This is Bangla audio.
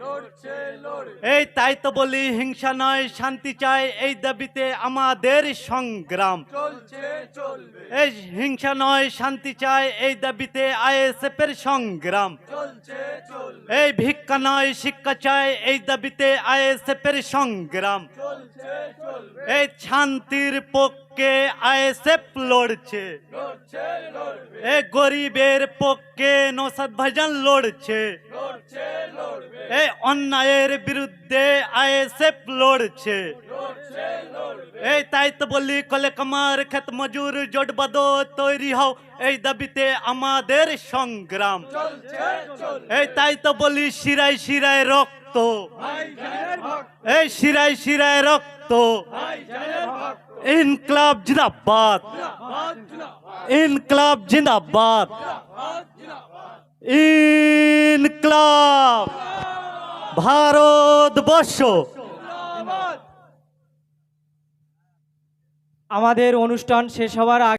লড়ছে। এই তাই তো বলি হিংসা নয় শান্তি চাই, এই দাবিতে আমাদের সংগ্রাম এই হিংসা নয় শান্তি চাই, এই দাবিতে আইএসএফ এর সংগ্রাম এই ভিক্ষা নয় শিক্ষা চাই, এই দাবিতে আইএসএফ এর সংগ্রাম এই শান্তির পক্ষে আইএসএফ লড়ছে, এই গরিবের পক্ষে নওশাদ ভাইজান লড়ছে, এই অন্যায়ের বিরুদ্ধে আইএসএফ লড়ছে। এই তাই তো বলি কলে কামার ক্ষেত মজুর জোটবদ্ধ তৈরি হও, এই দাবিতে আমাদের সংগ্রাম এই তাই তো বলি শিরায় শিরায় রক্ত, এই শিরায় শিরায় রক্ত। ইনকলাব জিন্দাবাদ, ইনকলাব জিন্দাবাদ, ইনকলাব ভারতবর্ষ। আমাদের অনুষ্ঠান শেষ হওয়ার আগে